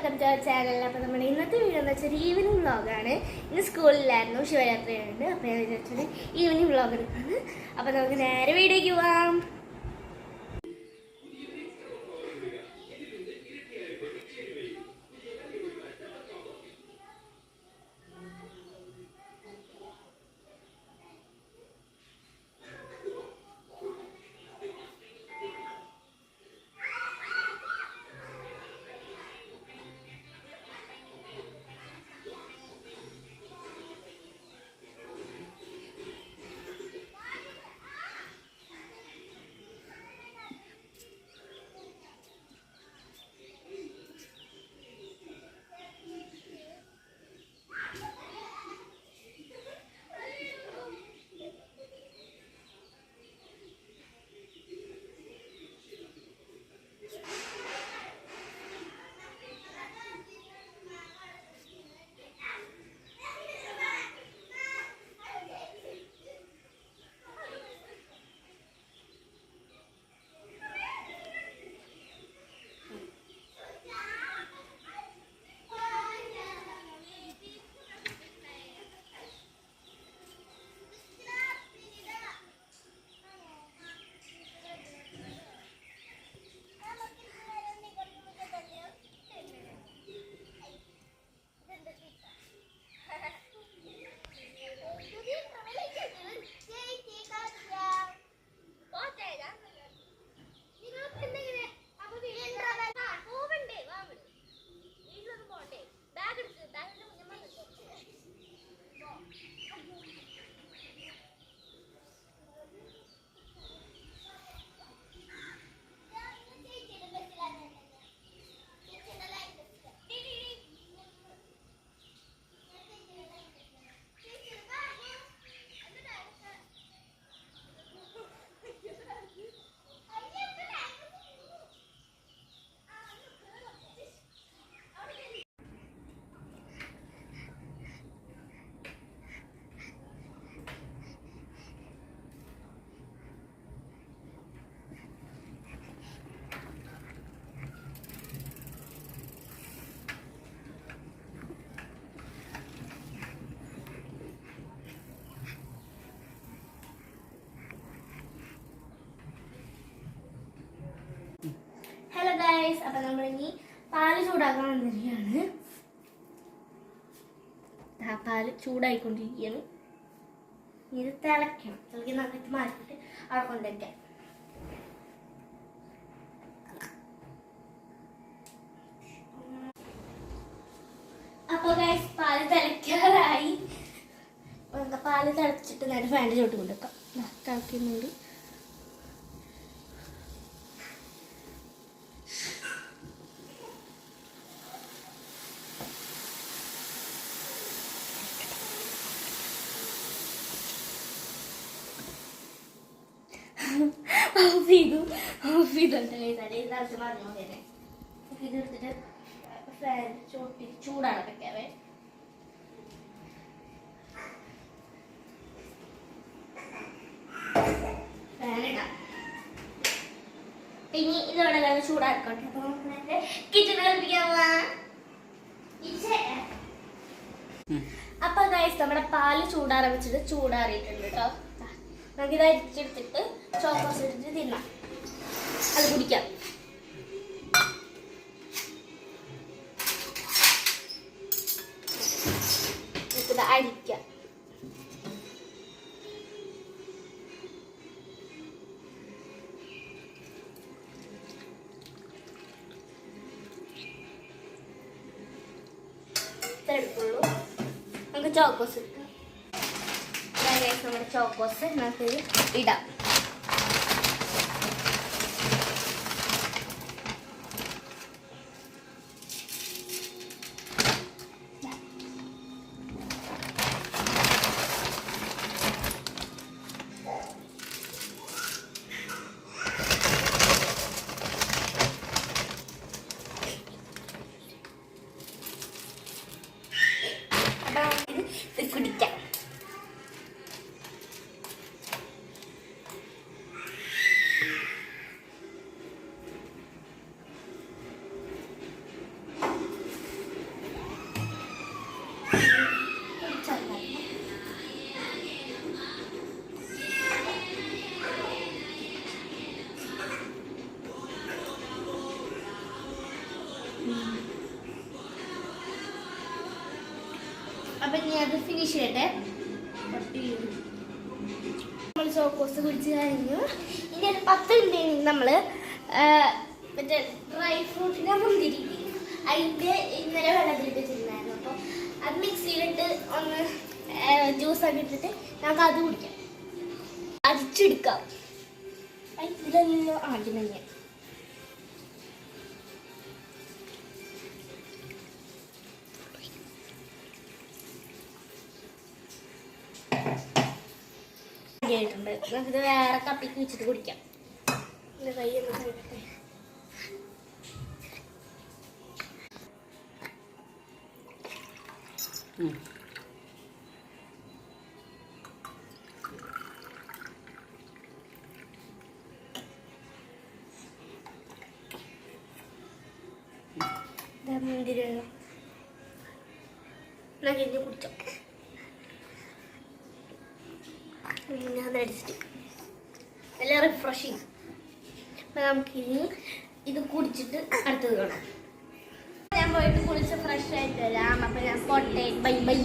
Welcome to our channel. അപ്പോൾ നമ്മുടെ ഇന്നത്തെ വീഡിയോ എന്ന് വെച്ചാൽ ഈവനിങ് വ്ളോഗാണ്. ഇന്ന് സ്കൂളിലായിരുന്നു, ശിവരാത്രിയുണ്ട്. അപ്പോൾ ഞാൻ വിചാരിച്ചത് ഈവനിങ് വ്ളോഗ് എടുക്കാണ്. അപ്പോൾ നമുക്ക് നേരെ വീഡിയോയ്ക്ക് പോവാം. ഹലോ ഗൈസ്, അപ്പം നമ്മളിനി പാല് ചൂടാക്കാൻ വന്നിരിക്കുകയാണ്. പാല് ചൂടായിക്കൊണ്ടിരിക്കുകയാണ്. ഇത് തിളയ്ക്കണം. തിളക്കി നന്നായിട്ട് മാറ്റിയിട്ട് അവിടെ കൊണ്ടുവയ്ക്കാം. അപ്പോൾ ഗൈസ്, പാല് തിളയ്ക്കാറായി. പാല് തിളച്ചിട്ട് നേരെ ഫാൻ്റെ ചോട്ട് കൊണ്ടുവെക്കാം. തിളയ്ക്കുന്നുണ്ട്. ഓഫ് ചെയ്തിട്ട് ഇതെടുത്തിട്ട് ഫാൻ ചോട്ടി ചൂടാണ് വെക്കാവേ. ഫാനിടാം. ഇനി ഇതോടെ ചൂടാക്കട്ടെ. അപ്പൊ നമുക്ക് കിച്ചൺ കളിപ്പിക്കാൻ പോവാം. അപ്പൊ ഗൈസ്, നമ്മുടെ പാല് ചൂടാറാൻ വെച്ചിട്ട് ചൂടാറിയിട്ടുണ്ട് കേട്ടോ. നമുക്കിത് അരിച്ചെടുത്തിട്ട് ചോക്കോസ് എടുത്തിട്ട് തിന്നാം. അത് കുടിക്കാം. നമുക്കിത് അരിക്കാം. എടുക്കുള്ളൂ. നമുക്ക് ചോക്കോസ് ഇട്ടാം. നമ്മുടെ ചോക്കോസ് നമുക്ക് ഇടാം. കുടിക്കാം. അപ്പൊ ഇനി അത് ഫിനിഷ് ചെയ്യട്ടെ. നമ്മൾ ചോക്കോസ് കുടിച്ച് കഴിഞ്ഞു. ഇനി ഒരു 10 മിനിറ്റ് നമ്മള് മറ്റേ ഡ്രൈ ഫ്രൂട്ടിന്റെ മുന്തിരി അതിന്റെ ഇന്നലെ വെള്ളത്തിലിട്ട് വെച്ചിട്ടുണ്ടായിരുന്നു. അപ്പൊ അത് മിക്സിയിലിട്ട് ഒന്ന് ജ്യൂസൊക്കെ ഇട്ടിട്ട് നമുക്ക് അത് കുടിക്കാം. അരിച്ചെടുക്കാം. ഇതിലെല്ലാം ആദ്യം തന്നെ ആയിട്ടുണ്ട്. നമുക്കിത് വേറെ കപ്പിക്ക് വെച്ചിട്ട് കുടിക്കാം. കൈയൊന്ന് കഴിക്കട്ടെ. മുന്തിരി വെള്ളം നകിഞ്ഞ് കുടിച്ചോ. അതടിച്ചിട്ട് നല്ല റിഫ്രഷിങ്. അപ്പം നമുക്കിനി ഇത് കുടിച്ചിട്ട് അടുത്തത് കാണാം. ഞാൻ പോയിട്ട് കുളിച്ച് ഫ്രഷ് ആയിട്ട് വരാം. അപ്പം ഞാൻ പോട്ടെ. Bye bye.